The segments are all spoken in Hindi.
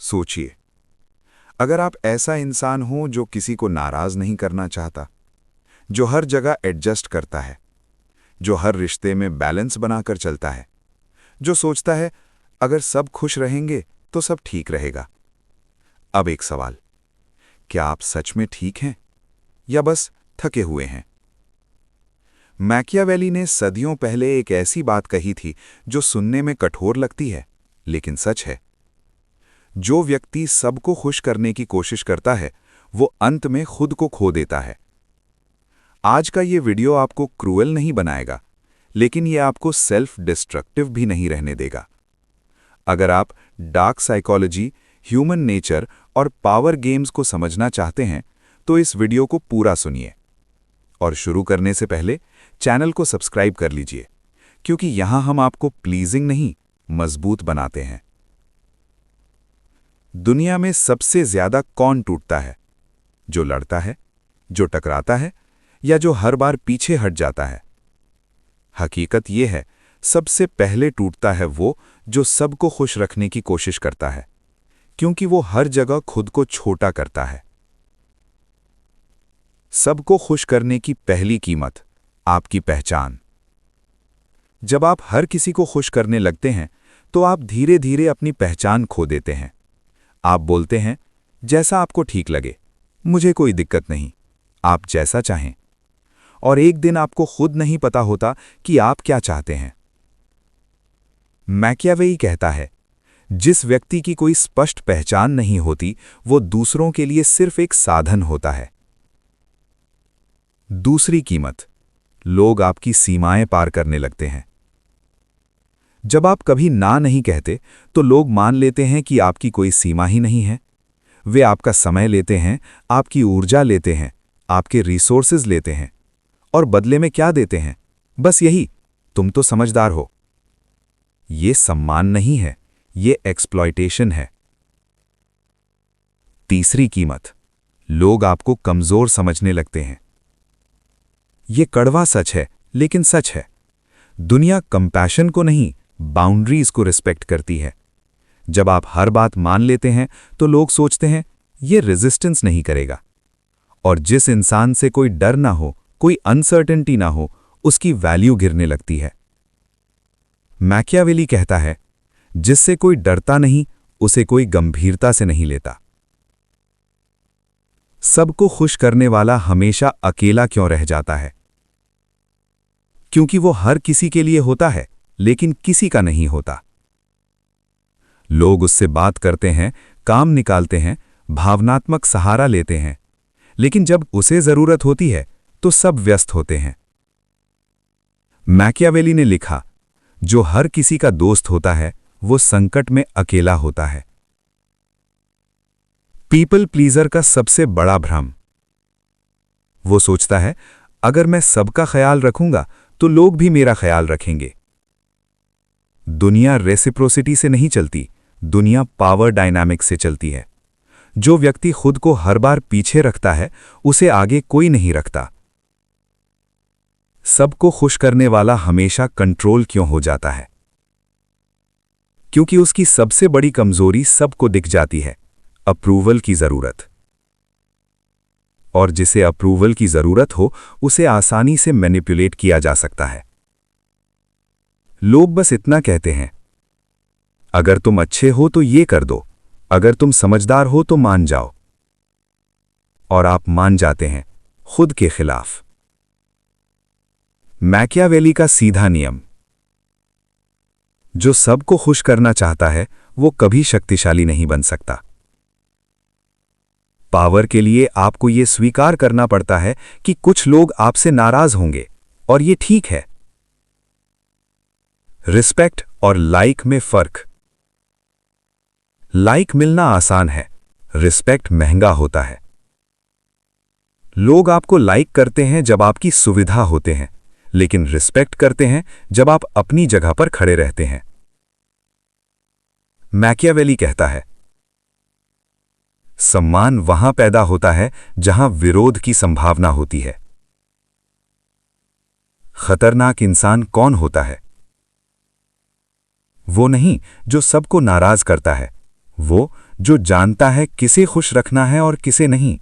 सोचिए, अगर आप ऐसा इंसान हो जो किसी को नाराज नहीं करना चाहता, जो हर जगह एडजस्ट करता है, जो हर रिश्ते में बैलेंस बनाकर चलता है, जो सोचता है अगर सब खुश रहेंगे तो सब ठीक रहेगा। अब एक सवाल, क्या आप सच में ठीक हैं या बस थके हुए हैं? मैकियावेली ने सदियों पहले एक ऐसी बात कही थी जो सुनने में कठोर लगती है, लेकिन सच है। जो व्यक्ति सबको खुश करने की कोशिश करता है, वो अंत में खुद को खो देता है। आज का ये वीडियो आपको क्रूएल नहीं बनाएगा, लेकिन ये आपको सेल्फ डिस्ट्रक्टिव भी नहीं रहने देगा। अगर आप डार्क साइकोलॉजी, ह्यूमन नेचर और पावर गेम्स को समझना चाहते हैं, तो इस वीडियो को पूरा सुनिए। और शुरू करने से पहले चैनल को सब्सक्राइब कर लीजिए, क्योंकि यहां हम आपको प्लीजिंग नहीं, मजबूत बनाते हैं। दुनिया में सबसे ज्यादा कौन टूटता है? जो लड़ता है, जो टकराता है, या जो हर बार पीछे हट जाता है? हकीकत यह है, सबसे पहले टूटता है वो जो सबको खुश रखने की कोशिश करता है, क्योंकि वो हर जगह खुद को छोटा करता है। सबको खुश करने की पहली कीमत, आपकी पहचान। जब आप हर किसी को खुश करने लगते हैं, तो आप धीरे धीरे अपनी पहचान खो देते हैं। आप बोलते हैं, जैसा आपको ठीक लगे, मुझे कोई दिक्कत नहीं, आप जैसा चाहें। और एक दिन आपको खुद नहीं पता होता कि आप क्या चाहते हैं। मैकियावेली कहता है, जिस व्यक्ति की कोई स्पष्ट पहचान नहीं होती, वो दूसरों के लिए सिर्फ एक साधन होता है। दूसरी कीमत, लोग आपकी सीमाएं पार करने लगते हैं। जब आप कभी ना नहीं कहते, तो लोग मान लेते हैं कि आपकी कोई सीमा ही नहीं है। वे आपका समय लेते हैं, आपकी ऊर्जा लेते हैं, आपके रिसोर्सेज लेते हैं, और बदले में क्या देते हैं? बस यही, तुम तो समझदार हो। ये सम्मान नहीं है, ये एक्सप्लॉयटेशन है। तीसरी कीमत, लोग आपको कमजोर समझने लगते हैं। ये कड़वा सच है, लेकिन सच है। दुनिया कंपैशन को नहीं, बाउंड्रीज को रिस्पेक्ट करती है। जब आप हर बात मान लेते हैं, तो लोग सोचते हैं ये रेजिस्टेंस नहीं करेगा। और जिस इंसान से कोई डर ना हो, कोई अनसर्टेनिटी ना हो, उसकी वैल्यू गिरने लगती है। मैकियावेली कहता है, जिससे कोई डरता नहीं, उसे कोई गंभीरता से नहीं लेता। सबको खुश करने वाला हमेशा अकेला क्यों रह जाता है? क्योंकि वो हर किसी के लिए होता है, लेकिन किसी का नहीं होता। लोग उससे बात करते हैं, काम निकालते हैं, भावनात्मक सहारा लेते हैं, लेकिन जब उसे जरूरत होती है, तो सब व्यस्त होते हैं। मैकियावेली ने लिखा, जो हर किसी का दोस्त होता है, वो संकट में अकेला होता है। पीपल प्लीजर का सबसे बड़ा भ्रम, वो सोचता है अगर मैं सबका ख्याल रखूंगा, तो लोग भी मेरा ख्याल रखेंगे। दुनिया रेसिप्रोसिटी से नहीं चलती, दुनिया पावर डायनामिक्स से चलती है। जो व्यक्ति खुद को हर बार पीछे रखता है, उसे आगे कोई नहीं रखता। सबको खुश करने वाला हमेशा कंट्रोल क्यों हो जाता है? क्योंकि उसकी सबसे बड़ी कमजोरी सबको दिख जाती है, अप्रूवल की जरूरत। और जिसे अप्रूवल की जरूरत हो, उसे आसानी से मैनिपुलेट किया जा सकता है। लोग बस इतना कहते हैं, अगर तुम अच्छे हो तो ये कर दो, अगर तुम समझदार हो तो मान जाओ। और आप मान जाते हैं, खुद के खिलाफ। मैकियावेली का सीधा नियम, जो सबको खुश करना चाहता है, वो कभी शक्तिशाली नहीं बन सकता। पावर के लिए आपको यह स्वीकार करना पड़ता है कि कुछ लोग आपसे नाराज होंगे, और ये ठीक है। रिस्पेक्ट और लाइक में फर्क। लाइक मिलना आसान है, रिस्पेक्ट महंगा होता है। लोग आपको लाइक करते हैं जब आपकी सुविधा होते हैं, लेकिन रिस्पेक्ट करते हैं जब आप अपनी जगह पर खड़े रहते हैं। मैकियावेली कहता है, सम्मान वहां पैदा होता है जहां विरोध की संभावना होती है। खतरनाक इंसान कौन होता है? वो नहीं जो सबको नाराज करता है, वो जो जानता है किसे खुश रखना है और किसे नहीं।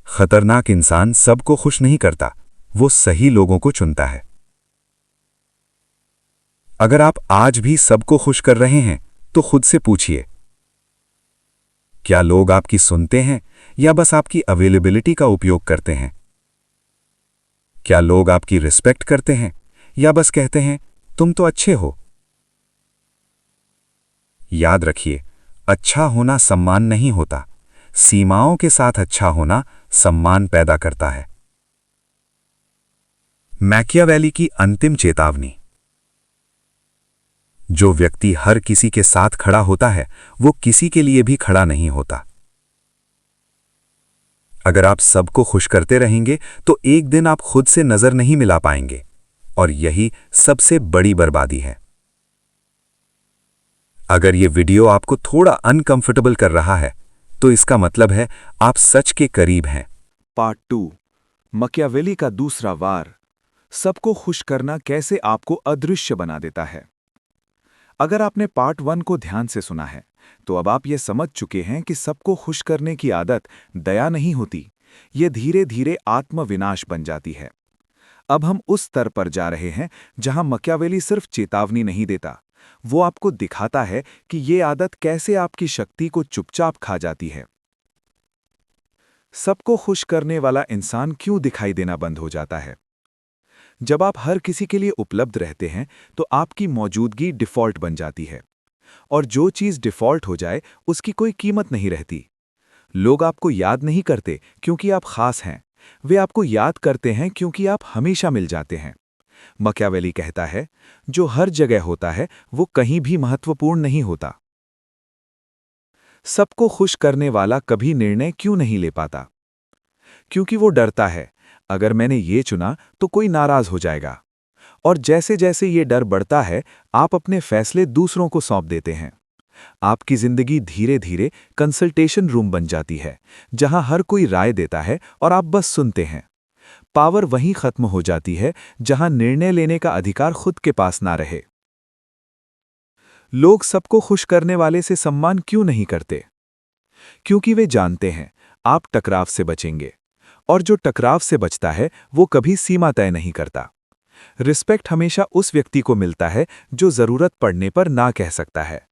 खतरनाक इंसान सबको खुश नहीं करता, वो सही लोगों को चुनता है। अगर आप आज भी सबको खुश कर रहे हैं तो खुद से पूछिए, क्या लोग आपकी सुनते हैं या बस आपकी अवेलेबिलिटी का उपयोग करते हैं? क्या लोग आपकी रिस्पेक्ट करते हैं या बस कहते हैं तुम तो अच्छे हो? याद रखिए, अच्छा होना सम्मान नहीं होता, सीमाओं के साथ अच्छा होना सम्मान पैदा करता है। मैकियावेली की अंतिम चेतावनी। जो व्यक्ति हर किसी के साथ खड़ा होता है वो किसी के लिए भी खड़ा नहीं होता। अगर आप सबको खुश करते रहेंगे तो एक दिन आप खुद से नजर नहीं मिला पाएंगे, और यही सबसे बड़ी बर्बादी है। अगर ये वीडियो आपको थोड़ा अनकंफर्टेबल कर रहा है तो इसका मतलब है आप सच के करीब हैं। पार्ट 2, मकियावेली का दूसरा वार, सबको खुश करना कैसे आपको अदृश्य बना देता है। अगर आपने पार्ट 1 को ध्यान से सुना है तो अब आप ये समझ चुके हैं कि सबको खुश करने की आदत दया नहीं होती, ये धीरे धीरे आत्मविनाश बन जाती है। अब हम उस स्तर पर जा रहे हैं जहां मकियावेली सिर्फ चेतावनी नहीं देता, वो आपको दिखाता है कि ये आदत कैसे आपकी शक्ति को चुपचाप खा जाती है। सबको खुश करने वाला इंसान क्यों दिखाई देना बंद हो जाता है? जब आप हर किसी के लिए उपलब्ध रहते हैं तो आपकी मौजूदगी डिफ़ॉल्ट बन जाती है, और जो चीज़ डिफ़ॉल्ट हो जाए उसकी कोई कीमत नहीं रहती। लोग आपको याद नहीं करते क्योंकि आप खास हैं, वे आपको याद करते हैं क्योंकि आप हमेशा मिल जाते हैं। मकियावेली कहता है, जो हर जगह होता है वो कहीं भी महत्वपूर्ण नहीं होता। सबको खुश करने वाला कभी निर्णय क्यों नहीं ले पाता? क्योंकि वो डरता है, अगर मैंने ये चुना तो कोई नाराज हो जाएगा। और जैसे जैसे ये डर बढ़ता है, आप अपने फैसले दूसरों को सौंप देते हैं। आपकी जिंदगी धीरे धीरे कंसल्टेशन रूम बन जाती है, जहां हर कोई राय देता है और आप बस सुनते हैं। पावर वहीं खत्म हो जाती है जहां निर्णय लेने का अधिकार खुद के पास ना रहे। लोग सबको खुश करने वाले से सम्मान क्यों नहीं करते? क्योंकि वे जानते हैं आप टकराव से बचेंगे, और जो टकराव से बचता है वो कभी सीमा तय नहीं करता। रिस्पेक्ट हमेशा उस व्यक्ति को मिलता है जो जरूरत पड़ने पर ना कह सकता है।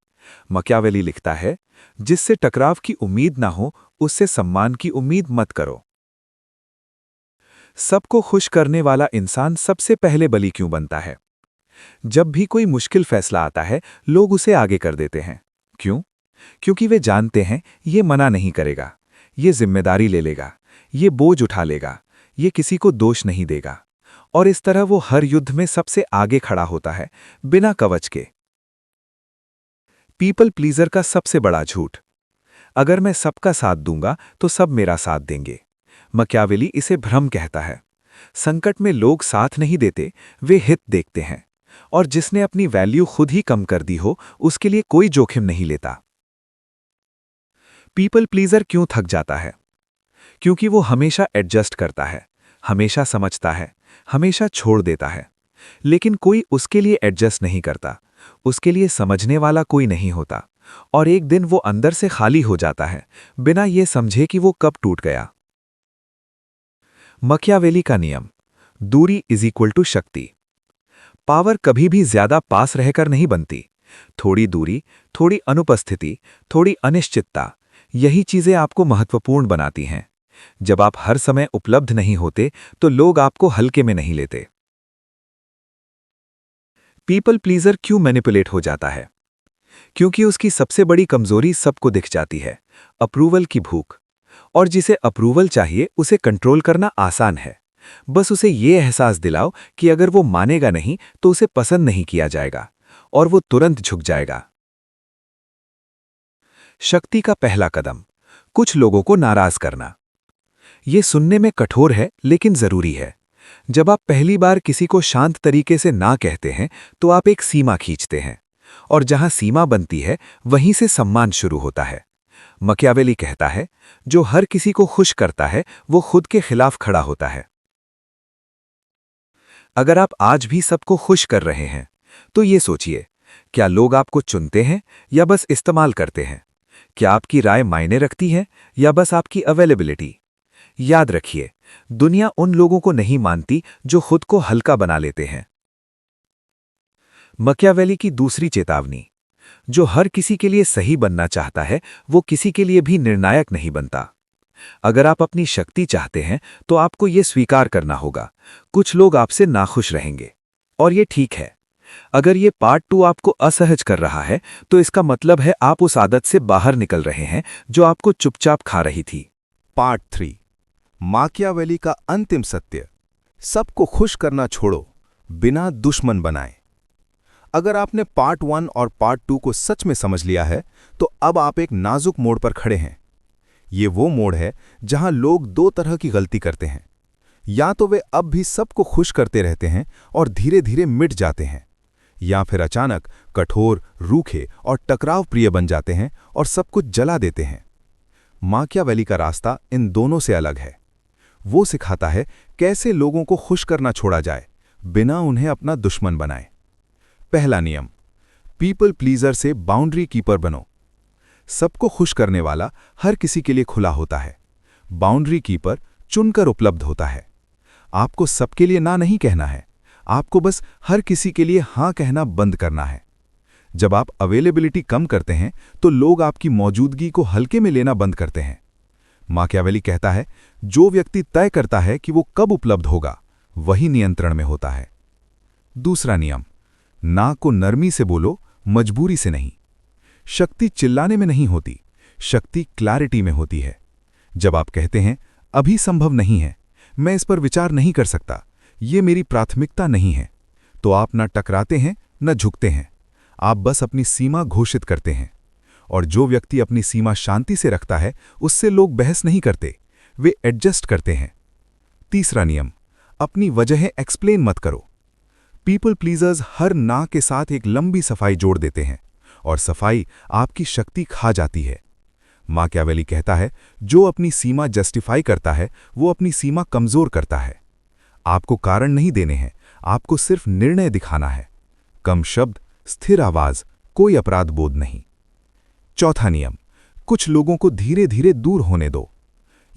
मकियावेली लिखता है, जिससे टकराव की उम्मीद ना हो उससे सम्मान की उम्मीद मत करो। सबको खुश करने वाला इंसान सबसे पहले बली क्यों बनता है? जब भी कोई मुश्किल फैसला आता है लोग उसे आगे कर देते हैं। क्यों? क्योंकि वे जानते हैं ये मना नहीं करेगा, ये जिम्मेदारी ले लेगा, ये बोझ उठा लेगा, ये किसी को दोष नहीं देगा, और इस तरह वो हर युद्ध में सबसे आगे खड़ा होता है, बिना कवच के। पीपल प्लीजर का सबसे बड़ा झूठ, अगर मैं सबका साथ दूंगा तो सब मेरा साथ देंगे। मकियावेली इसे भ्रम कहता है। संकट में लोग साथ नहीं देते, वे हित देखते हैं, और जिसने अपनी वैल्यू खुद ही कम कर दी हो उसके लिए कोई जोखिम नहीं लेता। पीपल प्लीजर क्यों थक जाता है? क्योंकि वो हमेशा एडजस्ट करता है, हमेशा समझता है, हमेशा छोड़ देता है, लेकिन कोई उसके लिए एडजस्ट नहीं करता, उसके लिए समझने वाला कोई नहीं होता, और एक दिन वो अंदर से खाली हो जाता है, बिना ये समझे कि वो कब टूट गया। मकियावेली का नियम, दूरी इज इक्वल टू शक्ति। पावर कभी भी ज्यादा पास रहकर नहीं बनती। थोड़ी दूरी, थोड़ी अनुपस्थिति, थोड़ी अनिश्चितता, यही चीजें आपको महत्वपूर्ण बनाती हैं। जब आप हर समय उपलब्ध नहीं होते तो लोग आपको हल्के में नहीं लेते। पीपल प्लीजर क्यों मैनिपुलेट हो जाता है? क्योंकि उसकी सबसे बड़ी कमजोरी सबको दिख जाती है, अप्रूवल की भूख। और जिसे अप्रूवल चाहिए उसे कंट्रोल करना आसान है। बस उसे ये एहसास दिलाओ कि अगर वो मानेगा नहीं तो उसे पसंद नहीं किया जाएगा, और वो तुरंत झुक जाएगा। शक्ति का पहला कदम, कुछ लोगों को नाराज करना। ये सुनने में कठोर है लेकिन जरूरी है। जब आप पहली बार किसी को शांत तरीके से ना कहते हैं तो आप एक सीमा खींचते हैं, और जहां सीमा बनती है वहीं से सम्मान शुरू होता है। मकियावेली कहता है, जो हर किसी को खुश करता है वो खुद के खिलाफ खड़ा होता है। अगर आप आज भी सबको खुश कर रहे हैं तो ये सोचिए, क्या लोग आपको चुनते हैं या बस इस्तेमाल करते हैं? क्या आपकी राय मायने रखती है या बस आपकी अवेलेबिलिटी? याद रखिए, दुनिया उन लोगों को नहीं मानती जो खुद को हल्का बना लेते हैं। मकियावेली की दूसरी चेतावनी। जो हर किसी के लिए सही बनना चाहता है, वो किसी के लिए भी निर्णायक नहीं बनता। अगर आप अपनी शक्ति चाहते हैं, तो आपको ये स्वीकार करना होगा, कुछ लोग आपसे नाखुश रहेंगे। और ये ठीक है। अगर ये पार्ट 2 आपको असहज कर रहा है, तो इसका मतलब है आप उस आदत से बाहर निकल रहे हैं जो आपको चुपचाप खा रही थी। पार्ट 3, माकियावेली का अंतिम सत्य। सबको खुश करना छोड़ो, बिना दुश्मन बनाए। अगर आपने पार्ट 1 और पार्ट 2 को सच में समझ लिया है, तो अब आप एक नाजुक मोड़ पर खड़े हैं। ये वो मोड़ है जहां लोग दो तरह की गलती करते हैं। या तो वे अब भी सबको खुश करते रहते हैं और धीरे धीरे मिट जाते हैं, या फिर अचानक कठोर, रूखे और टकराव प्रिय बन जाते हैं और सब कुछ जला देते हैं। माकियावेली का रास्ता इन दोनों से अलग है। वो सिखाता है कैसे लोगों को खुश करना छोड़ा जाए, बिना उन्हें अपना दुश्मन बनाए। पहला नियम, पीपल प्लीजर से बाउंड्री कीपर बनो। सबको खुश करने वाला हर किसी के लिए खुला होता है। बाउंड्री कीपर चुनकर उपलब्ध होता है। आपको सबके लिए ना नहीं कहना है, आपको बस हर किसी के लिए हां कहना बंद करना है। जब आप अवेलेबिलिटी कम करते हैं, तो लोग आपकी मौजूदगी को हल्के में लेना बंद करते हैं। माकियावेली कहता है, जो व्यक्ति तय करता है कि वो कब उपलब्ध होगा, वही नियंत्रण में होता है। दूसरा नियम, ना को नरमी से बोलो, मजबूरी से नहीं। शक्ति चिल्लाने में नहीं होती, शक्ति क्लैरिटी में होती है। जब आप कहते हैं, अभी संभव नहीं है, मैं इस पर विचार नहीं कर सकता, ये मेरी प्राथमिकता नहीं है, तो आप न टकराते हैं न झुकते हैं, आप बस अपनी सीमा घोषित करते हैं। और जो व्यक्ति अपनी सीमा शांति से रखता है, उससे लोग बहस नहीं करते, वे एडजस्ट करते हैं। तीसरा नियम, अपनी वजहें एक्सप्लेन मत करो। पीपल प्लीजर्स हर ना के साथ एक लंबी सफाई जोड़ देते हैं, और सफाई आपकी शक्ति खा जाती है। माकियावेली कहता है, जो अपनी सीमा जस्टिफाई करता है, वो अपनी सीमा कमजोर करता है। आपको कारण नहीं देने हैं, आपको सिर्फ निर्णय दिखाना है। कम शब्द, स्थिर आवाज, कोई अपराध बोध नहीं। चौथा नियम, कुछ लोगों को धीरे धीरे दूर होने दो।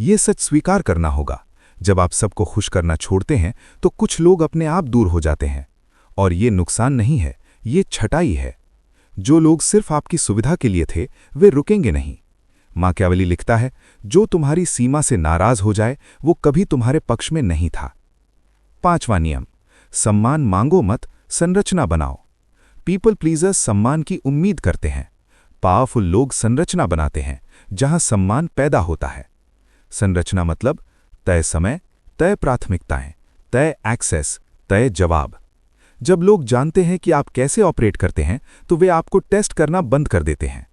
ये सच स्वीकार करना होगा, जब आप सबको खुश करना छोड़ते हैं, तो कुछ लोग अपने आप दूर हो जाते हैं। और ये नुकसान नहीं है, ये छटाई है। जो लोग सिर्फ आपकी सुविधा के लिए थे, वे रुकेंगे नहीं। माकियावेली लिखता है, जो तुम्हारी सीमा से नाराज हो जाए, वो कभी तुम्हारे पक्ष में नहीं था। पांचवा नियम, सम्मान मांगो मत, संरचना बनाओ। पीपल प्लीजर्स सम्मान की उम्मीद करते हैं। पावरफुल लोग संरचना बनाते हैं, जहां सम्मान पैदा होता है। संरचना मतलब तय समय, तय प्राथमिकताएं, तय एक्सेस, तय जवाब। जब लोग जानते हैं कि आप कैसे ऑपरेट करते हैं, तो वे आपको टेस्ट करना बंद कर देते हैं।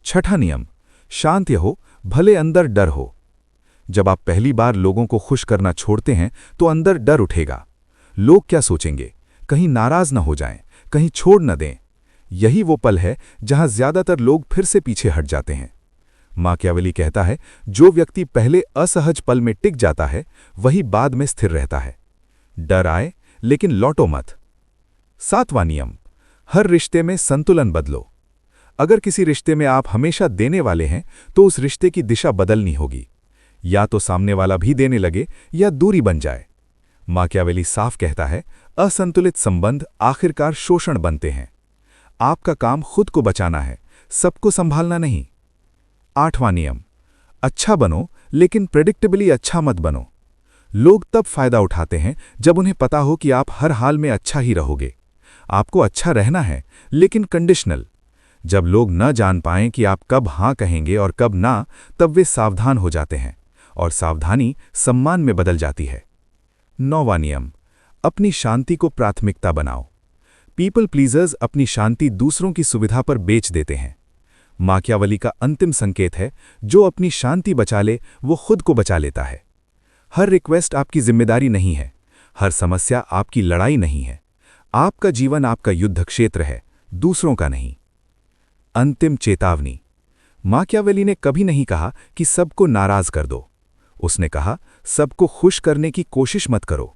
छठा नियम, शांत हो, भले अंदर डर हो। जब आप पहली बार लोगों को खुश करना छोड़ते हैं, तो अंदर डर उठेगा। लोग क्या सोचेंगे, कहीं नाराज न हो जाएं, कहीं छोड़ न दें। यही वो पल है जहां ज्यादातर लोग फिर से पीछे हट जाते हैं। माकियावेली कहता है, जो व्यक्ति पहले असहज पल में टिक जाता है, वही बाद में स्थिर रहता है। डर आए, लेकिन लौटो मत। सातवां नियम, हर रिश्ते में संतुलन बदलो। अगर किसी रिश्ते में आप हमेशा देने वाले हैं, तो उस रिश्ते की दिशा बदलनी होगी। या तो सामने वाला भी देने लगे या दूरी बन जाए। माकियावेली साफ कहता है, असंतुलित संबंध आखिरकार शोषण बनते हैं। आपका काम खुद को बचाना है, सबको संभालना नहीं। आठवां नियम, अच्छा बनो, लेकिन प्रेडिक्टेबली अच्छा मत बनो। लोग तब फायदा उठाते हैं जब उन्हें पता हो कि आप हर हाल में अच्छा ही रहोगे। आपको अच्छा रहना है, लेकिन कंडीशनल। जब लोग न जान पाएं कि आप कब हां कहेंगे और कब ना, तब वे सावधान हो जाते हैं, और सावधानी सम्मान में बदल जाती है। नौवां नियम, अपनी शांति को प्राथमिकता बनाओ। पीपल प्लीजर्स अपनी शांति दूसरों की सुविधा पर बेच देते हैं। माकियावेली का अंतिम संकेत है, जो अपनी शांति बचा ले, वो खुद को बचा लेता है। हर रिक्वेस्ट आपकी जिम्मेदारी नहीं है, हर समस्या आपकी लड़ाई नहीं है। आपका जीवन आपका युद्ध क्षेत्र है, दूसरों का नहीं। अंतिम चेतावनी, माकियावेली ने कभी नहीं कहा कि सबको नाराज कर दो। उसने कहा, सबको खुश करने की कोशिश मत करो,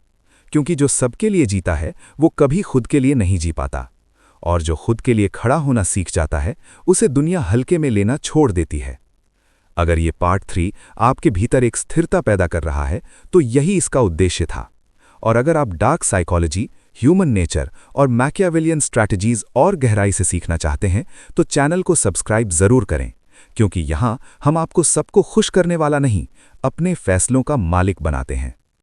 क्योंकि जो सबके लिए जीता है, वो कभी खुद के लिए नहीं जी पाता। और जो खुद के लिए खड़ा होना सीख जाता है उसे दुनिया हल्के में लेना छोड़ देती है। अगर ये पार्ट 3 आपके भीतर एक स्थिरता पैदा कर रहा है तो यही इसका उद्देश्य था। और अगर आप डार्क साइकोलॉजी, ह्यूमन नेचर और मैकियावेलियन स्ट्रैटेजीज और गहराई से सीखना चाहते हैं तो चैनल को सब्सक्राइब जरूर करें, क्योंकि यहाँ हम आपको सबको खुश करने वाला नहीं, अपने फैसलों का मालिक बनाते हैं।